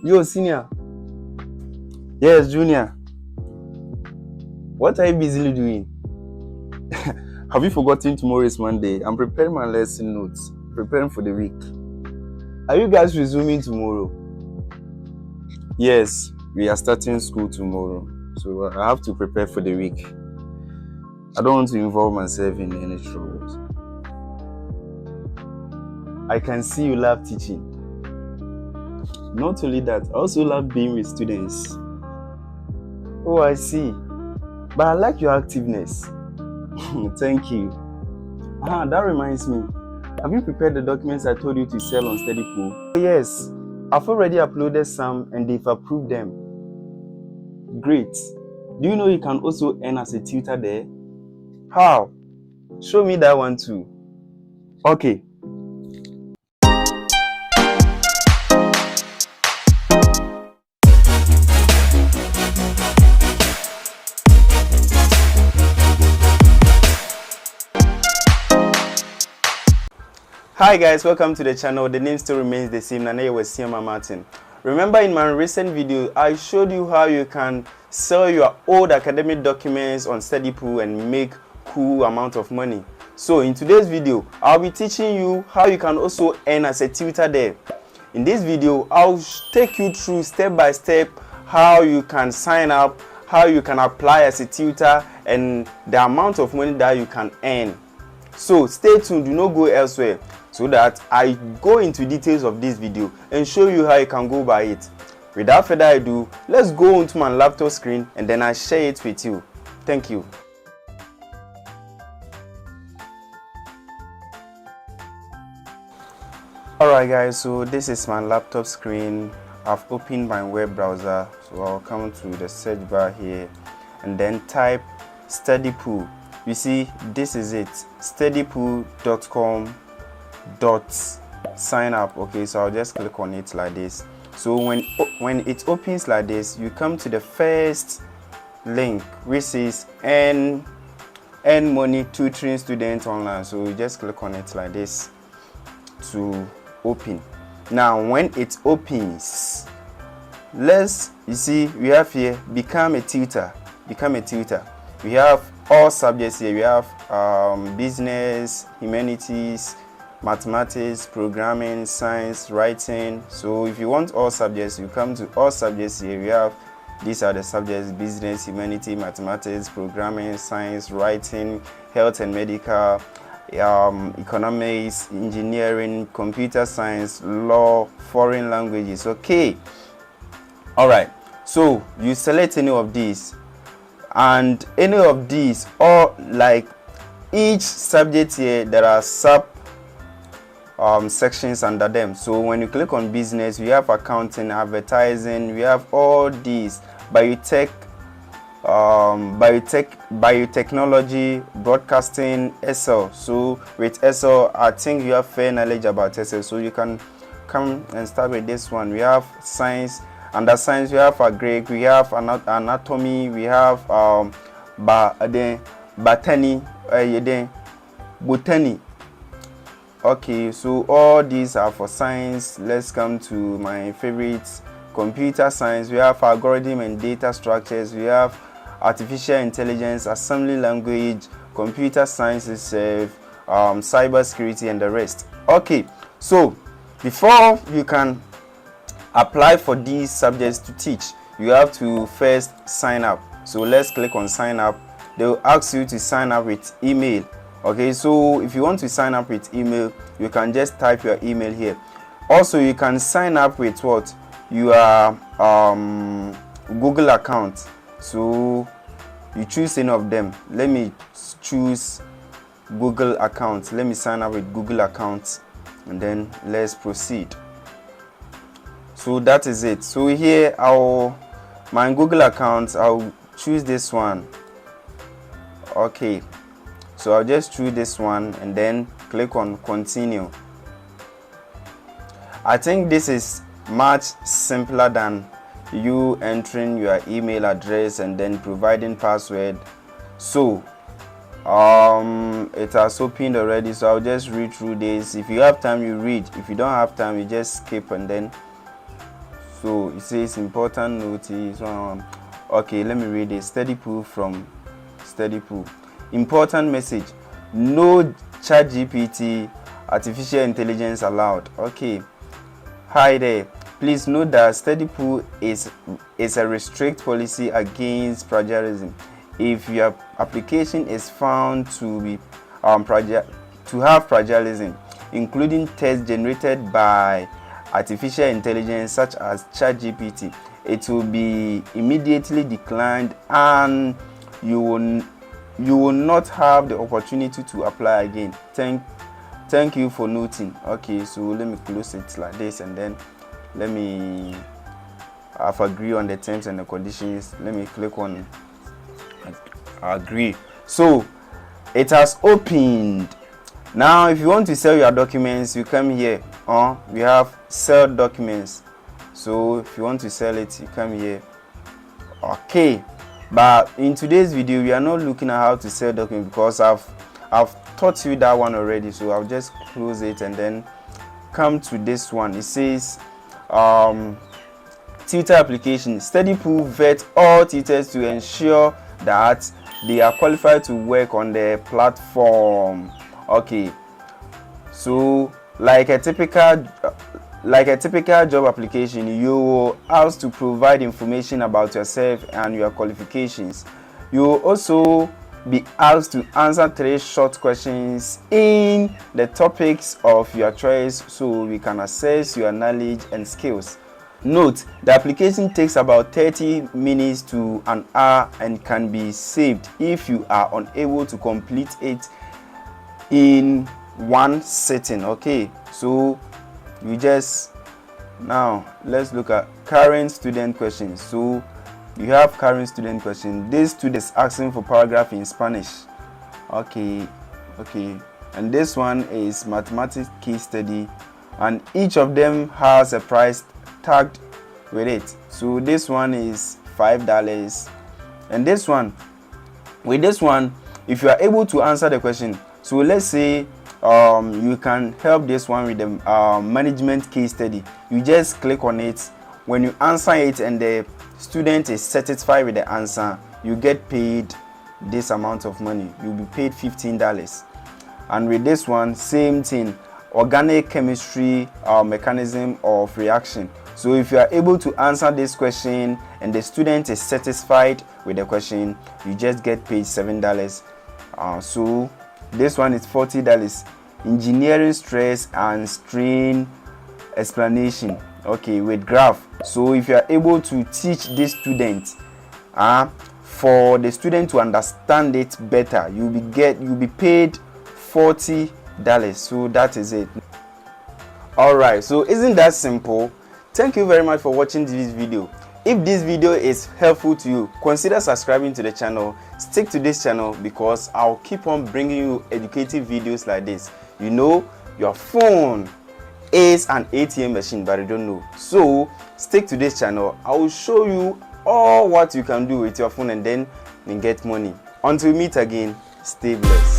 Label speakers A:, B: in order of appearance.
A: Yo, senior. Yes, junior. What are you busily doing? Have you forgotten tomorrow is Monday? I'm preparing my lesson notes, preparing for the week. Are you guys resuming tomorrow? Yes, we are starting school tomorrow, so I have to prepare for the week. I don't want to involve myself in any troubles. I can see you love teaching. Not only that, I also love being with students. Oh, I see. But I like your activeness. Thank you. That reminds me. Have you prepared the documents I told you to sell on StudyPool? Yes, I've already uploaded some and they've approved them. Great. Do you know you can also earn as a tutor there? How? Show me that one too. Okay. Hi guys, welcome to the channel. The name still remains the same. Nanaye was Siama Martin. Remember in my recent video, I showed you how you can sell your old academic documents on StudyPool and make cool amount of money. So in today's video, I'll be teaching you how you can also earn as a tutor there. In this video, I'll take you through step by step how you can sign up, how you can apply as a tutor, and the amount of money that you can earn. So stay tuned, do not go elsewhere, so that I go into details of this video and show you how you can go by it. Without further ado, let's go onto my laptop screen and then I share it with you. Thank you. Alright guys, so this is my laptop screen. I've opened my web browser, so I'll come to the search bar here and then type StudyPool. You see, this is it, studypool.com.sign up. Okay, so I'll just click on it like this. So when it opens like this, you come to the first link, which is earn money tutoring students online. So you just click on it like this to open. Now when it opens, you see we have here become a tutor. We have all subjects here. We have business, humanities, mathematics, programming, science, writing. So if you want all subjects, you come to all subjects here. We have, these are the subjects: business, humanity, mathematics, programming, science, writing, health and medical, economics, engineering, computer science, law, foreign languages. Okay, all right, so you select any of these, and any of these, or like each subject here, there are sub sections under them. So when you click on business, we have accounting, advertising, we have all these: biotechnology, broadcasting, SL. So with SL, I think you have fair knowledge about SL, so you can come and start with this one. We have science. Under science, we have Greek, we have anatomy, we have botany. Okay, so all these are for science. Let's come to my favorites: computer science. We have algorithm and data structures. We have artificial intelligence, assembly language, computer sciences, cyber security, and the rest. Okay, so before you can apply for these subjects to teach, you have to first sign up. So let's click on sign up. They will ask you to sign up with email. Okay, so if you want to sign up with email, you can just type your email here. Also, you can sign up with what? Your Google account. So you choose any of them. Let me choose Google account. Let me sign up with Google account and then let's proceed. So that is it. So here, my Google account, I'll choose this one. Okay, so I'll just choose this one and then click on continue. I think this is much simpler than you entering your email address and then providing password. So it has opened already, so I'll just read through this. If you have time, you read. If you don't have time, you just skip and then So it says important notice. Okay, let me read it. StudyPool from StudyPool. Important message: no ChatGPT artificial intelligence allowed. Okay. Hi there. Please note that StudyPool is a restrict policy against plagiarism. If your application is found to be to have plagiarism, including text generated by artificial intelligence such as ChatGPT, it will be immediately declined, and you will not have the opportunity to apply again. Thank you for noting. Okay, so let me close it like this, and then let me have agree on the terms and the conditions. Let me click on agree. So it has opened. Now if you want to sell your documents, you come here. We have sell documents. So if you want to sell it, you come here. Okay, but in today's video we are not looking at how to sell documents, because I've taught you that one already. So I'll just close it and then come to this one. It says tutor application. StudyPool vet all tutors to ensure that they are qualified to work on the platform. Okay, so like a typical job application, you will asked to provide information about yourself and your qualifications. You will also be asked to answer 3 short questions in the topics of your choice, so we can assess your knowledge and skills. Note, the application takes about 30 minutes to an hour and can be saved if you are unable to complete it in one sitting. Okay, so you just, now let's look at current student questions. So you have current student question. This student is asking for paragraph in Spanish. Okay, and this one is mathematics case study, and each of them has a price tagged with it. So this one is $5, and this one, with this one, if you are able to answer the question, so let's say you can help this one with the management case study. You just click on it. When you answer it and the student is satisfied with the answer, you get paid this amount of money. You'll be paid $15. And with this one, same thing, organic chemistry mechanism of reaction. So if you are able to answer this question and the student is satisfied with the question, you just get paid $7. So this one is $40. Engineering stress and strain explanation. Okay, with graph. So if you are able to teach this student, for the student to understand it better, you'll be paid $40. So that is it. Alright, so isn't that simple? Thank you very much for watching this video. If this video is helpful to you, consider subscribing to the channel. Stick to this channel, because I'll keep on bringing you educative videos like this. You know, your phone is an ATM machine, but you don't know. So stick to this channel. I will show you all what you can do with your phone and then get money. Until we meet again, stay blessed.